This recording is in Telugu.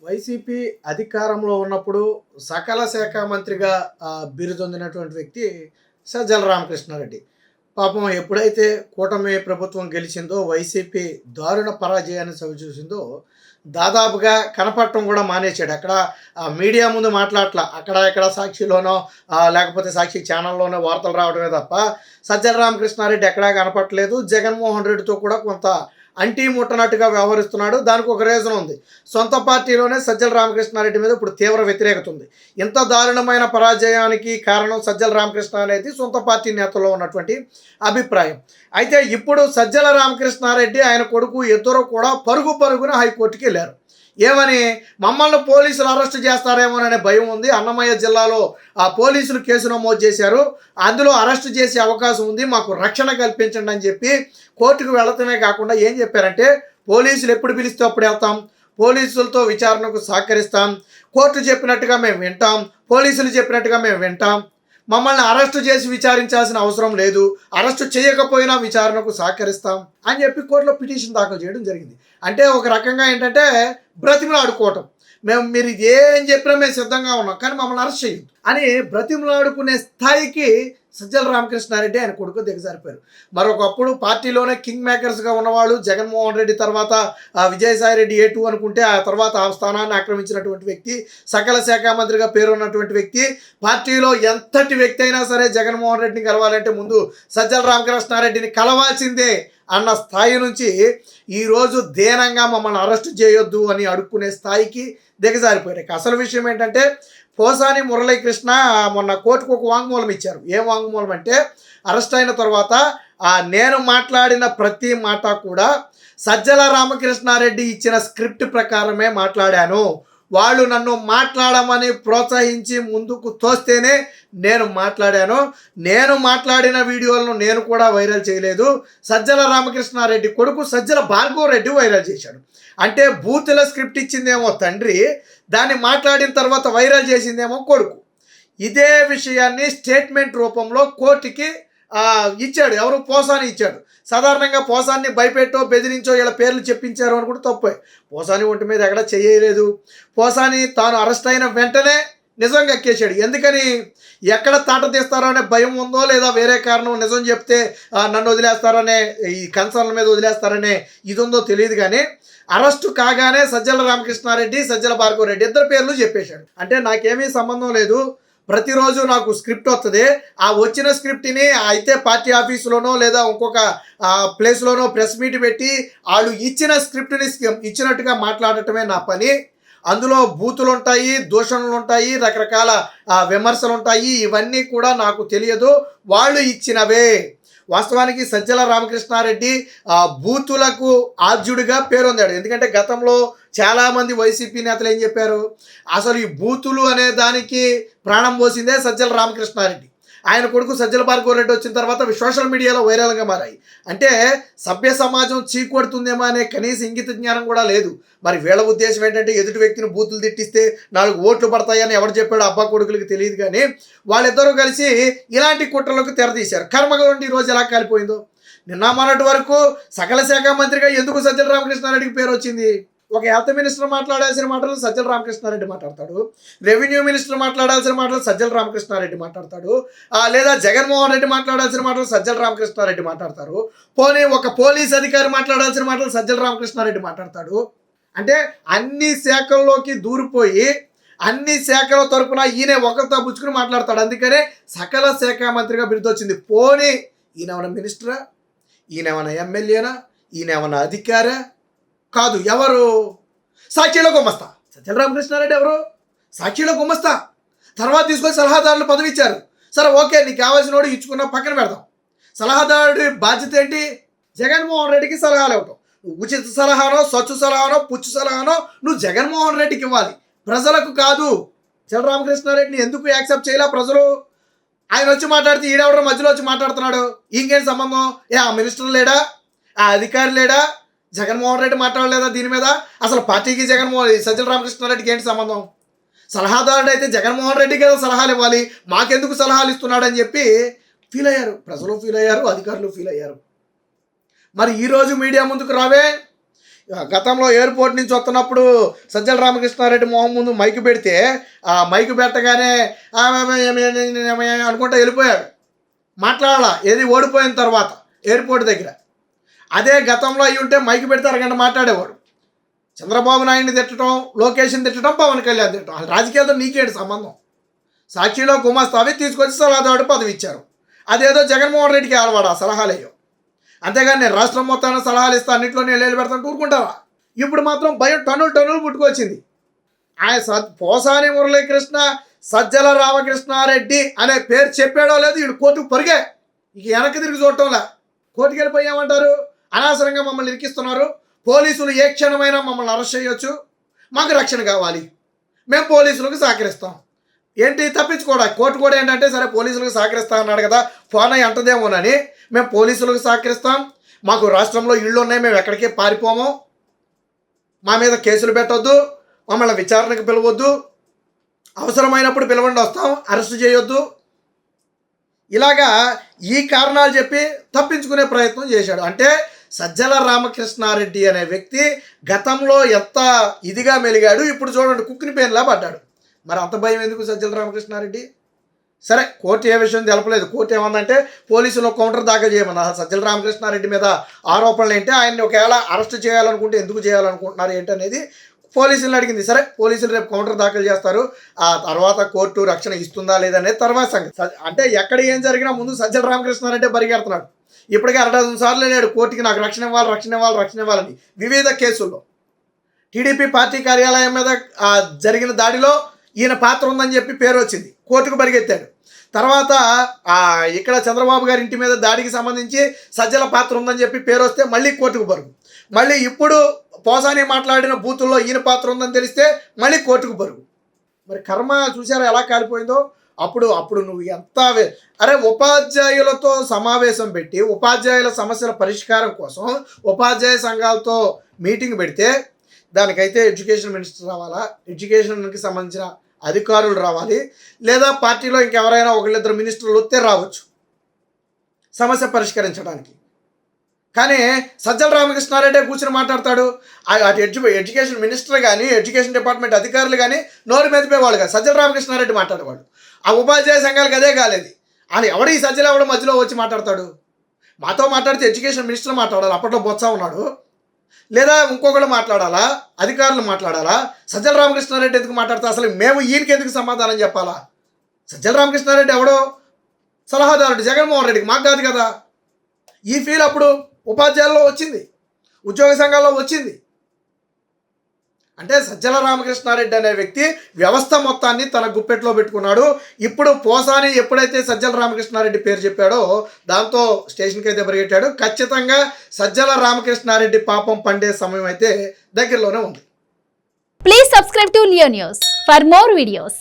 వైసీపీ అధికారంలో ఉన్నప్పుడు సకల శాఖ మంత్రిగా బిరుదొందినటువంటి వ్యక్తి సజ్జల రామకృష్ణారెడ్డి. పాపం ఎప్పుడైతే కూటమి ప్రభుత్వం గెలిచిందో, వైసీపీ దారుణ పరాజయాన్ని చవిచూసిందో, దాదాపుగా కనపడటం కూడా మానేశాడు. అక్కడ మీడియా ముందు మాట్లాడట్లా. అక్కడ ఇక్కడ సాక్షిలోనో లేకపోతే సాక్షి ఛానల్లోనో వార్తలు రావడమే తప్ప సజ్జల రామకృష్ణారెడ్డి ఎక్కడా కనపడట్లేదు. జగన్మోహన్ రెడ్డితో కూడా కొంత అంటీ ముట్టనట్టుగా వ్యవహరిస్తున్నాడు. దానికి ఒక రీజన్ ఉంది. సొంత పార్టీలోనే సజ్జల రామకృష్ణారెడ్డి మీద ఇప్పుడు తీవ్ర వ్యతిరేకత ఉంది. ఇంత దారుణమైన పరాజయానికి కారణం సజ్జల రామకృష్ణ అనేది సొంత పార్టీ నేతల్లో ఉన్నటువంటి అభిప్రాయం. అయితే ఇప్పుడు సజ్జల రామకృష్ణారెడ్డి ఆయన కొడుకు ఇద్దరు కూడా పరుగున హైకోర్టుకి వెళ్ళారు. ఏమని? మమ్మల్ని పోలీసులు అరెస్ట్ చేస్తారేమోననే భయం ఉంది. అన్నమయ్య జిల్లాలో పోలీసులు కేసు నమోదు చేశారు, అందులో అరెస్ట్ చేసే అవకాశం ఉంది, మాకు రక్షణ కల్పించండి అని చెప్పి కోర్టుకు వెళ్ళటమే కాకుండా ఏం చెప్పారంటే, పోలీసులు ఎప్పుడు పిలిస్తే అప్పుడు వెళ్తాం, పోలీసులతో విచారణకు సహకరిస్తాం, కోర్టు చెప్పినట్టుగా మేము వింటాం, పోలీసులు చెప్పినట్టుగా మేము వింటాం, మమ్మల్ని అరెస్టు చేసి విచారించాల్సిన అవసరం లేదు, అరెస్టు చేయకపోయినా విచారణకు సహకరిస్తాం అని చెప్పి కోర్టులో పిటిషన్ దాఖలు చేయడం జరిగింది. అంటే ఒక రకంగా ఏంటంటే బ్రతిమలాడుకోవటం. మీరు ఏం చెప్పినా మేము సిద్ధంగా ఉన్నాం, కానీ మమ్మల్ని అరెస్ట్ చేయొద్దు అని బ్రతిమలాడుకునే స్థాయికి సజ్జల రామకృష్ణారెడ్డి ఆయన కొడుకు దిగజారిపోయారు. మరొకప్పుడు పార్టీలోనే కింగ్ మేకర్స్గా ఉన్నవాళ్ళు, జగన్మోహన్ రెడ్డి తర్వాత విజయసాయి రెడ్డి A2 అనుకుంటే ఆ తర్వాత ఆ స్థానాన్ని ఆక్రమించినటువంటి వ్యక్తి, సకల శాఖ మంత్రిగా పేరున్నటువంటి వ్యక్తి, పార్టీలో ఎంతటి వ్యక్తి అయినా సరే జగన్మోహన్ రెడ్డిని కలవాలంటే ముందు సజ్జల రామకృష్ణారెడ్డిని కలవాల్సిందే అన్న స్థాయి నుంచి ఈరోజు దీనంగా మమ్మల్ని అరెస్ట్ చేయొద్దు అని అడుక్కునే స్థాయికి దిగజారిపోయారు. అసలు విషయం ఏంటంటే, పోసాని మురళీకృష్ణ మొన్న కోర్టుకు ఒక వాంగ్మూలం ఇచ్చారు. ఏం వాంగ్మూలం అంటే, అరెస్ట్ అయిన తర్వాత నేను మాట్లాడిన ప్రతి మాట కూడా సజ్జల రామకృష్ణారెడ్డి ఇచ్చిన స్క్రిప్ట్ ప్రకారమే మాట్లాడాను, వాళ్ళు నన్ను మాట్లాడమని ప్రోత్సహించి ముందుకు తోస్తేనే నేను మాట్లాడాను, నేను మాట్లాడిన వీడియోలను నేను కూడా వైరల్ చేయలేదు, సజ్జల రామకృష్ణారెడ్డి కొడుకు సజ్జల భార్గవ రెడ్డి వైరల్ చేశాడు. అంటే బూతుల స్క్రిప్ట్ ఇచ్చిందేమో తండ్రి, దాన్ని మాట్లాడిన తర్వాత వైరల్ చేసిందేమో కొడుకు. ఇదే విషయాన్ని స్టేట్మెంట్ రూపంలో కోర్టుకి ఇచ్చాడు. ఎవరు? పోసాని ఇచ్చాడు. సాధారణంగా పోసాన్ని భయపెట్టో బెదిరించో ఇలా పేర్లు చెప్పించారు అని కూడా తప్పే. పోసాని ఒంటి మీద ఎక్కడ చేయలేదు. పోసాని తాను అరెస్ట్ అయిన వెంటనే నిజంగా ఎక్కేశాడు. ఎందుకని? ఎక్కడ తాట తీస్తారో అనే భయం ఉందో, లేదా వేరే కారణం, నిజం చెప్తే నన్ను వదిలేస్తారనే ఈ కన్సర్న్ల మీద వదిలేస్తారనే ఇది ఉందో తెలియదు. కానీ అరెస్టు కాగానే సజ్జల రామకృష్ణారెడ్డి, సజ్జల భార్గవ రెడ్డి ఇద్దరు పేర్లు చెప్పేశాడు. అంటే నాకేమీ సంబంధం లేదు, ప్రతిరోజు నాకు స్క్రిప్ట్ వస్తుంది, ఆ వచ్చిన స్క్రిప్ట్ని అయితే పార్టీ ఆఫీసులోనో లేదా ఇంకొక ప్లేస్లోనో ప్రెస్ మీట్ పెట్టి వాళ్ళు ఇచ్చిన స్క్రిప్ట్ని ఇచ్చినట్టుగా మాట్లాడటమే నా పని, అందులో బూతులు ఉంటాయి, దూషణలు ఉంటాయి, రకరకాల విమర్శలు ఉంటాయి, ఇవన్నీ కూడా నాకు తెలియదు, వాళ్ళు ఇచ్చినవే. వాస్తవానికి సజ్జల రామకృష్ణారెడ్డి బూతులకు ఆద్యుడిగా పేరొందాడు. ఎందుకంటే గతంలో చాలామంది వైసీపీ నేతలు ఏం చెప్పారు, అసలు ఈ బూతులు అనే దానికి ప్రాణం పోసిందే సజ్జల రామకృష్ణారెడ్డి. ఆయన కొడుకు సజ్జల భార్గవ రెడ్డి వచ్చిన తర్వాత సోషల్ మీడియాలో వైరల్గా మారాయి. అంటే సభ్య సమాజం చీకొడుతుందేమో అనే కనీస ఇంగిత జ్ఞానం కూడా లేదు. మరి వీళ్ళ ఉద్దేశం ఏంటంటే, ఎదుటి వ్యక్తిని బూతులు తిట్టిస్తే 4 ఓట్లు పడతాయని ఎవరు చెప్పాడో అబ్బా కొడుకులకి తెలియదు. కానీ వాళ్ళిద్దరూ కలిసి ఇలాంటి కుట్రలకు తెరతీశారు. కర్మగండి ఈరోజు ఎలా కాలిపోయిందో. నిన్న మొన్నటి వరకు సకల శాఖ మంత్రిగా ఎందుకు సజ్జల రామకృష్ణారెడ్డికి పేరు వచ్చింది? ఒక హెల్త్ మినిస్టర్ మాట్లాడాల్సిన మాటలు సజ్జల రామకృష్ణారెడ్డి మాట్లాడతాడు, రెవెన్యూ మినిస్టర్ మాట్లాడాల్సిన మాటలు సజ్జల రామకృష్ణారెడ్డి మాట్లాడతాడు, లేదా జగన్మోహన్ రెడ్డి మాట్లాడాల్సిన మాటలు సజ్జల రామకృష్ణారెడ్డి మాట్లాడతారు, పోనీ ఒక పోలీస్ అధికారి మాట్లాడాల్సిన మాటలు సజ్జల రామకృష్ణారెడ్డి మాట్లాడతాడు. అంటే అన్ని శాఖల్లోకి దూరిపోయి అన్ని శాఖల తరపున ఈయన ఒకరితో పుచ్చుకుని మాట్లాడతాడు. అందుకనే సకల శాఖ మంత్రిగా బిరుదొచ్చింది. పోనీ ఈయనేమన్నా మినిస్టరా, ఈయనేమన్నా ఎమ్మెల్యేనా, ఈయనేమన్నా అధికారా? కాదు. ఎవరు? సాక్షిలో గుమస్తా. సజ్జల రామకృష్ణారెడ్డి ఎవరు? సాక్షిలో గుమస్తా. తర్వాత తీసుకొని సలహాదారులు పదవి ఇచ్చారు. సరే ఓకే, నీకు కావాల్సిన వాడు ఇచ్చుకున్నా, పక్కన పెడదాం. సలహాదారుడి బాధ్యత ఏంటి? జగన్మోహన్ రెడ్డికి సలహాలు ఇవ్వటం. ఉచిత సలహానో, స్వచ్ఛ సలహానో, పుచ్చు సలహానో నువ్వు జగన్మోహన్ రెడ్డికి ఇవ్వాలి, ప్రజలకు కాదు. సజ్జల రామకృష్ణారెడ్డిని ఎందుకు యాక్సెప్ట్ చేయలే ప్రజలు? ఆయన వచ్చి మాట్లాడితే ఈడెవడో మధ్యలో వచ్చి మాట్లాడుతున్నాడు, ఇంకేం సంబంధం? ఆ మినిస్టర్ లేడా, ఆ అధికారి లేడా, జగన్మోహన్ రెడ్డి మాట్లాడలేదా దీని మీద? అసలు పార్టీకి సజ్జల రామకృష్ణారెడ్డికి ఏంటి సంబంధం? సలహాదారుడు అయితే జగన్మోహన్ రెడ్డికి కదా సలహాలు ఇవ్వాలి, మాకెందుకు సలహాలు ఇస్తున్నాడని చెప్పి ఫీల్ అయ్యారు. ప్రజలు ఫీల్ అయ్యారు, అధికారులు ఫీల్ అయ్యారు. మరి ఈరోజు మీడియా ముందుకు రావే, గతంలో ఎయిర్పోర్ట్ నుంచి వస్తున్నప్పుడు సజ్జల రామకృష్ణారెడ్డి మొహం ముందు మైకు పెడితే ఆ మైకు పెట్టగానే అనుకుంటా వెళ్ళిపోయాడు. మాట్లాడాల ఏది ఓడిపోయిన తర్వాత ఎయిర్పోర్ట్ దగ్గర. అదే గతంలో అయ్యి ఉంటే మైకు పెడితే అరగంట మాట్లాడేవాడు. చంద్రబాబు నాయుడిని తిట్టడం, లోకేష్ని తిట్టడం, పవన్ కళ్యాణ్ తిట్టడం, అది రాజకీయాలతో నీకేంటి సంబంధం? సాక్షిలో గుమాస్తావి తీసుకొచ్చి సలహాదారుడు పదవి ఇచ్చారు. అదేదో జగన్మోహన్ రెడ్డికి ఆలవాడు ఆ సలహాలేయో. అంతేగాని నేను రాష్ట్రం మొత్తాన్ని సలహాలు ఇస్తా, అన్నింటిలో నేను పెడతాను ఊరుకుంటావా? ఇప్పుడు మాత్రం భయం టన్నులు పుట్టుకొచ్చింది. ఆయన పోసాని మురళీకృష్ణ సజ్జల రామకృష్ణారెడ్డి అనే పేరు చెప్పాడో లేదు, వీళ్ళు కోర్టుకు పరిగే ఇక వెనక్కి తిరిగి చూడటంలా. కోర్టుకు వెళ్ళిపోయామంటారు, అనవసరంగా మమ్మల్ని ఇరికిస్తున్నారు, పోలీసులు ఏ క్షణమైనా మమ్మల్ని అరెస్ట్ చేయొచ్చు, మాకు రక్షణ కావాలి, మేము పోలీసులకు సహకరిస్తాం. ఏంటి తప్పించుకోవడా? కోర్టు కూడా ఏంటంటే సరే పోలీసులకు సహకరిస్తా అన్నాడు కదా, ఫోన్ అయ్యి అంటదేమోనని మేము పోలీసులకు సహకరిస్తాం, మాకు రాష్ట్రంలో ఇళ్ళు ఉన్నాయి, మేము ఎక్కడికి పారిపోము, మా మీద కేసులు పెట్టొద్దు, మమ్మల్ని విచారణకు పిలవద్దు, అవసరమైనప్పుడు పిలవండి వస్తాం, అరెస్ట్ చేయొద్దు, ఇలాగా ఈ కారణాలు చెప్పి తప్పించుకునే ప్రయత్నం చేశాడు. అంటే సజ్జల రామకృష్ణారెడ్డి అనే వ్యక్తి గతంలో ఎంత ఇదిగా మెలిగాడు, ఇప్పుడు చూడండి కుక్కిని పేరులా పడ్డాడు. మరి అంత భయం ఎందుకు సజ్జల రామకృష్ణారెడ్డి? సరే కోర్టు ఏ విషయం తెలపలేదు. కోర్టు ఏమందంటే పోలీసులు కౌంటర్ దాఖలు చేయమన్నా. సజ్జల రామకృష్ణారెడ్డి మీద ఆరోపణలు ఏంటి, ఆయన్ని ఒకవేళ అరెస్ట్ చేయాలనుకుంటే ఎందుకు చేయాలనుకుంటున్నారు ఏంటి అనేది పోలీసులను అడిగింది. సరే పోలీసులు రేపు కౌంటర్ దాఖలు చేస్తారు, ఆ తర్వాత కోర్టు రక్షణ ఇస్తుందా లేదనేది తర్వాత సంగతి. అంటే ఎక్కడ ఏం జరిగినా ముందు సజ్జల రామకృష్ణారెడ్డి పరిగెడుతున్నాడు. ఇప్పటికే 60 సార్లు లేడు కోర్టుకి నాకు రక్షణ ఇవ్వాలని వివిధ కేసుల్లో. టీడీపీ పార్టీ కార్యాలయం మీద జరిగిన దాడిలో ఈయన పాత్ర ఉందని చెప్పి పేరు వచ్చింది, కోర్టుకు పరిగెత్తాడు. తర్వాత ఇక్కడ చంద్రబాబు గారి ఇంటి మీద దాడికి సంబంధించి సజ్జల పాత్ర ఉందని చెప్పి పేరు వస్తే మళ్ళీ కోర్టుకు పరుగు. మళ్ళీ ఇప్పుడు పోసాని మాట్లాడిన బూతుల్లో ఈయన పాత్ర ఉందని తెలిస్తే మళ్ళీ కోర్టుకు పరుగు. మరి కర్మ చూసారా ఎలా కాలిపోయిందో? అప్పుడు నువ్వు ఎంత అరే ఉపాధ్యాయులతో సమావేశం పెట్టి ఉపాధ్యాయుల సమస్యల పరిష్కారం కోసం ఉపాధ్యాయ సంఘాలతో మీటింగ్ పెడితే దానికైతే ఎడ్యుకేషన్ మినిస్టర్ రావాలా, ఎడ్యుకేషన్కి సంబంధించిన అధికారులు రావాలి, లేదా పార్టీలో ఇంకెవరైనా ఒకళ్ళిద్దరు మినిస్టర్లు వస్తే రావచ్చు సమస్య పరిష్కరించడానికి. కానీ సజ్జల రామకృష్ణారెడ్డి కూర్చొని మాట్లాడతాడు. అటు ఎడ్యుకేషన్ మినిస్టర్ కానీ ఎడ్యుకేషన్ డిపార్ట్మెంట్ అధికారులు కానీ నోరు మెదిపేవాళ్ళు కాదు, సజ్జల రామకృష్ణారెడ్డి మాట్లాడేవాడు. ఆ ఉపాధ్యాయ సంఘాలకు అదే కాలేదు. అని ఎవడు ఈ సజ్జల ఎవడు మధ్యలో వచ్చి మాట్లాడతాడు? మాతో మాట్లాడితే ఎడ్యుకేషన్ మినిస్టర్ మాట్లాడాలి, అప్పట్లో బొత్స ఉన్నాడు, లేదా ఇంకొకళ్ళు మాట్లాడాలా, అధికారులు మాట్లాడాలా? సజ్జల రామకృష్ణారెడ్డి ఎందుకు మాట్లాడతా? అసలు మేము ఈయనకి ఎందుకు సమాధానం చెప్పాలా? సజ్జల రామకృష్ణారెడ్డి ఎవడో సలహాదారుడు జగన్మోహన్ రెడ్డికి, మాకు కాదు కదా. ఈ ఫీల్ అప్పుడు ఉపాధ్యాయుల్లో వచ్చింది, ఉద్యోగ సంఘాల్లో వచ్చింది. అంటే సజ్జల రామకృష్ణారెడ్డి అనే వ్యక్తి వ్యవస్థ మొత్తాన్ని తన గుప్పెట్లో పెట్టుకున్నాడు. ఇప్పుడు పోసాని ఎప్పుడైతే సజ్జల రామకృష్ణారెడ్డి పేరు చెప్పాడో దాంతో స్టేషన్కి అయితే పరిగెట్టాడు. ఖచ్చితంగా సజ్జల రామకృష్ణారెడ్డి పాపం పండే సమయం అయితే దగ్గరలోనే ఉంది. Please subscribe to Leo news for more videos.